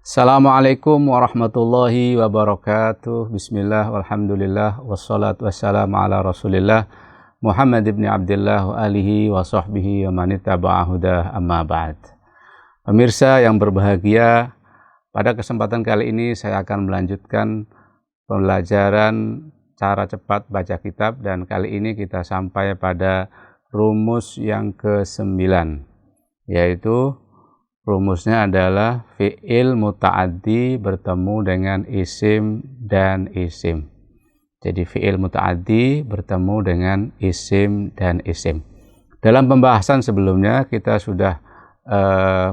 Assalamualaikum warahmatullahi wabarakatuh. Bismillah, walhamdulillah, wassalatu wassalamu ala rasulillah Muhammad ibn Abdullah wa alihi wa sahbihi wa manittaba'a hudah, amma ba'd. Pemirsa yang berbahagia, pada kesempatan kali ini saya akan melanjutkan pembelajaran cara cepat baca kitab, dan kali ini kita sampai pada rumus yang ke-9, yaitu rumusnya adalah fi'il muta'addi bertemu dengan isim dan isim. Jadi fi'il muta'addi bertemu dengan isim dan isim. Dalam pembahasan sebelumnya kita sudah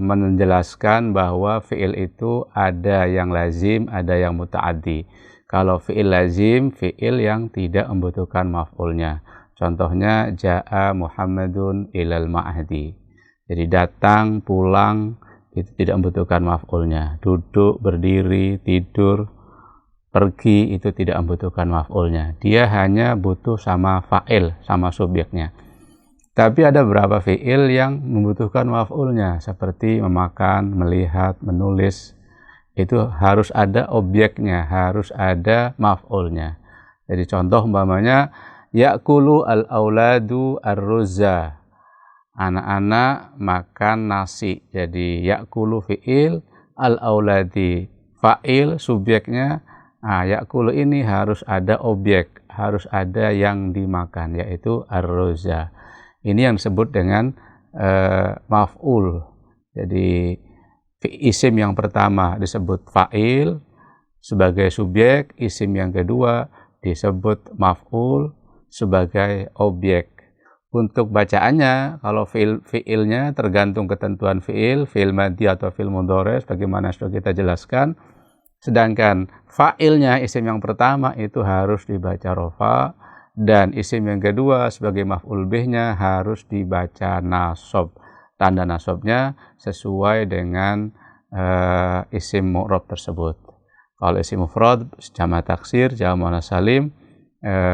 menjelaskan bahwa fi'il itu ada yang lazim, ada yang muta'addi. Kalau fi'il lazim, fi'il yang tidak membutuhkan maf'ulnya. Contohnya ja'a Muhammadun ilal ma'hadi. Jadi datang, pulang, itu tidak membutuhkan maf'ulnya. Duduk, berdiri, tidur, pergi, itu tidak membutuhkan maf'ulnya. Dia hanya butuh sama fa'il, sama subjeknya. Tapi ada beberapa fi'il yang membutuhkan maf'ulnya, seperti memakan, melihat, menulis. Itu harus ada objeknya, harus ada maf'ulnya. Jadi contoh umpamanya, ya'kulu al-auladu ar-ruzza. Anak-anak makan nasi. Jadi ya'kulu fi'il, al-auladi fa'il, subjeknya. Ya'kulu ini harus ada objek, harus ada yang dimakan, yaitu ar-ruzza. Ini yang disebut dengan maf'ul. Jadi isim yang pertama disebut fa'il sebagai subjek, isim yang kedua disebut maf'ul sebagai objek. Untuk bacaannya, kalau fi'ilnya tergantung ketentuan fi'il madhi atau fi'il mudhari, bagaimana sudah kita jelaskan. Sedangkan fa'ilnya, isim yang pertama itu harus dibaca rofa, dan isim yang kedua sebagai maf'ul bihnya harus dibaca nasab. Tanda nasabnya sesuai dengan isim mu'rab tersebut. Kalau isim mufrad, jamak taksir, jamak muannats salim,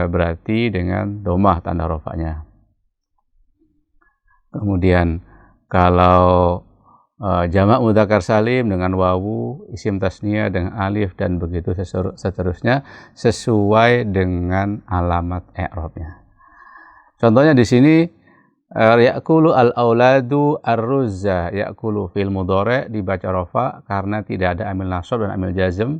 berarti dengan dhammah tanda rofanya. Kemudian kalau jamak mudzakkar salim dengan wawu, isim tasniyah dengan alif, dan begitu seterusnya sesuai dengan alamat i'rabnya. Contohnya di sini ya'kulu al-auladu ar-ruzza. Ya'kulu fi'il mudhari dibaca rafa karena tidak ada amil nasab dan amil jazm,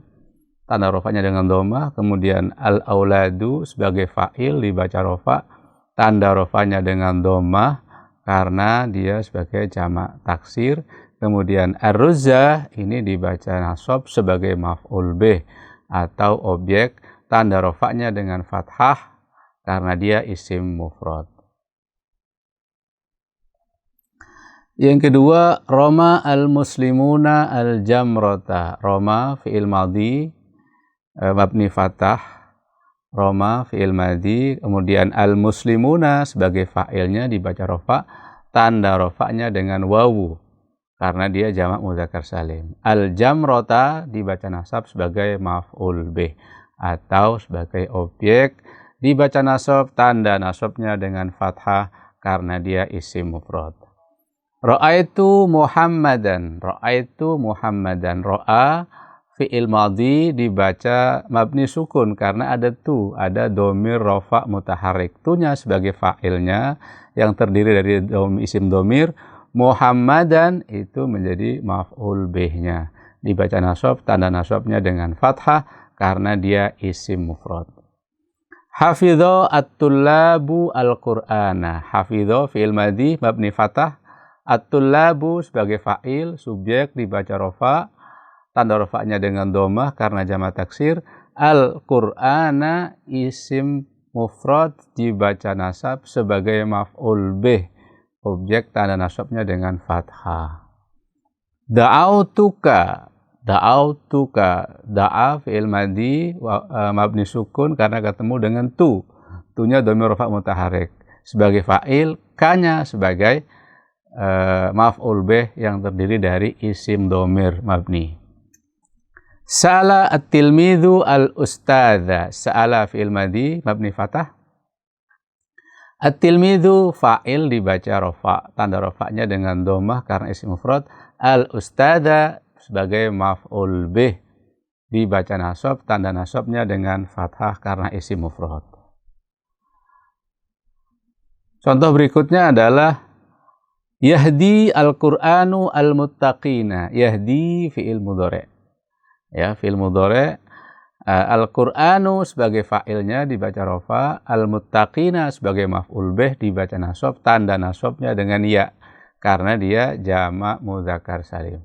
tanda rafanya dengan dhammah. Kemudian al-auladu sebagai fa'il dibaca rafa, tanda rafanya dengan dhammah karena dia sebagai jamak taksir. Kemudian ar-ruzza ini dibaca nasab sebagai maf'ul bih atau objek, tanda rafanya dengan fathah karena dia isim mufrad. Yang kedua, roma al-muslimuna al-jamrata. Roma fi'il madhi mabni fathah, roma fi'il madhi, kemudian al-muslimuna sebagai fa'ilnya dibaca rofa, tanda rofanya dengan wawu karena dia jamak mudzakkar salim. Al-jamrata dibaca nasab sebagai maf'ul bih atau sebagai objek, dibaca nasab, tanda nasabnya dengan fathah karena dia isim mufrad. Ra'aitu Muhammadan. Ra'aitu Muhammadan. Ra'a fi'il madhi dibaca mabni sukun karena ada ada dhamir rafa mutaharrik. Tunya sebagai fa'ilnya yang terdiri dari isim dhamir. Muhammadan itu menjadi maf'ul bihnya. Dibaca nasab, tanda nasabnya dengan fathah karena dia isim mufrad. Hafidho at-tullabu al-Qur'ana. Hafidho fi'il madhi mabni fathah. At-tullabu sebagai fa'il, subjek dibaca rafa, tanda rafanya dengan dhammah karena jamak taksir. Al-Qur'ana isim mufrad dibaca nasab sebagai maf'ul bih, objek, tanda nasabnya dengan fathah. Da'autuka. Da'autuka. Da'a fi'il madhi mabni sukun karena ketemu dengan tunya dhamir rafa mutaharrik sebagai fa'il, kanya sebagai maf'ul bih yang terdiri dari isim dhamir mabni. Sa'ala at-tilmidhu al-ustadha. Sa'ala fi'il madhi mabni fathah. At-tilmidhu fa'il dibaca rafa, tanda rafanya dengan dhammah karena isim mufrad. Al-ustadha sebagai maf'ul bih dibaca nasab, tanda nasabnya dengan fathah karena isim mufrad. Contoh berikutnya adalah yahdi al-Qur'anu al-muttaqina. Yahdi fi'il mudhari'. Ya, fi'il mudhari'. Al-Qur'anu sebagai fa'ilnya dibaca rafa, al-muttaqina sebagai maf'ul bih dibaca nasab, tanda nasabnya dengan ya karena dia jamak mudzakkar salim.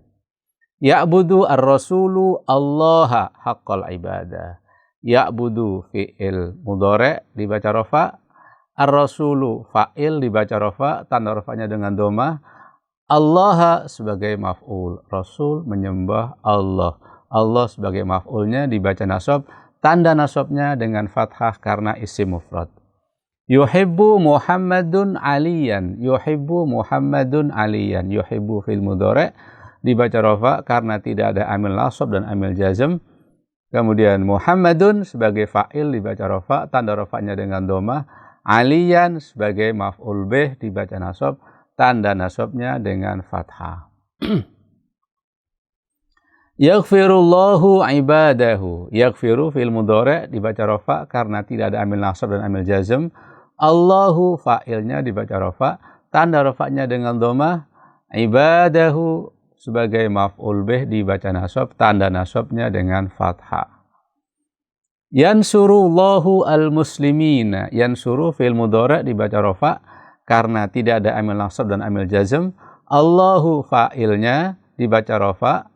Ya'budu ar-rasulu allaha haqqal ibadah. Ya'budu fi'il mudhari' dibaca rafa, ar-rasulu fa'il dibaca rafa, tanda rafanya dengan dhammah, allaha sebagai maf'ul, rasul menyembah Allah. Allah sebagai maf'ulnya dibaca nasab, tanda nasabnya dengan fathah karena isim mufrad. Yuhibbu Muhammadun aliyan. Yuhibbu Muhammadun aliyan. Yuhibbu fil mudhari' dibaca rafa karena tidak ada amil nasab dan amil jazm. Kemudian Muhammadun sebagai fa'il dibaca rafa, tanda rafanya dengan dhammah. Aliyan sebagai maf'ul bih dibaca nasab, tanda nasabnya dengan fathah. Yaghfirullahu ibadahu. Yaghfiru fil mudhari' dibaca rafa karena tidak ada amil nasab dan amil jazm. Allahu fa'ilnya dibaca rafa, tanda rafanya dengan dhammah. Ibadahu sebagai maf'ul bih dibaca nasab, tanda nasabnya dengan fathah. Yansurullahu al-muslimina. Yansuru fil mudhari' dibaca rafa karena tidak ada amil nasab dan amil jazm. Allahu fa'ilnya dibaca rafa,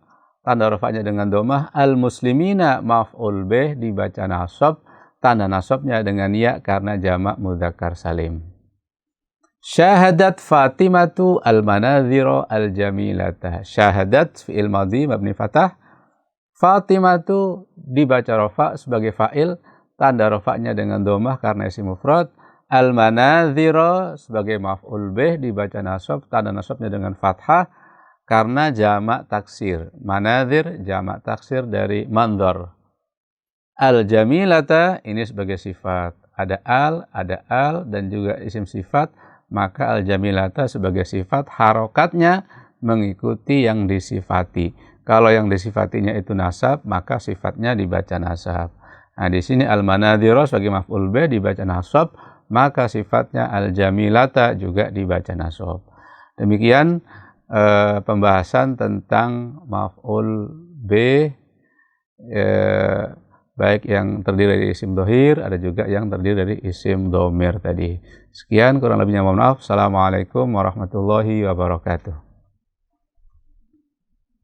tanda rafanya dengan dhammah. Al-muslimina maf'ul bih dibaca nasab, tanda nasabnya dengan ya karena jamak mudzakkar salim. Syahadat Fatimatu al-manadhira al-jamilata. Syahadat fi'il madhi mabni fathah, Fatimatu dibaca rafa sebagai fa'il, tanda rafanya dengan dhammah karena isim mufrad. Al-manadhira sebagai maf'ul bih dibaca nasab, tanda nasabnya dengan fathah karena jamak taksir. Manadhir jamak taksir dari mandhar. Al-jamilata ini sebagai sifat. Ada al dan juga isim sifat, maka al-jamilata sebagai sifat harokatnya mengikuti yang disifati. Kalau yang disifatinya itu nasab, maka sifatnya dibaca nasab. Nah, di sini al-manadhira sebagai maf'ul bih dibaca nasab, maka sifatnya al-jamilata juga dibaca nasab. Demikian pembahasan tentang maf'ul bih, baik yang terdiri dari isim dhohir, ada juga yang terdiri dari isim dhamir tadi. Sekian, kurang lebihnya mohon maaf. Assalamualaikum warahmatullahi wabarakatuh.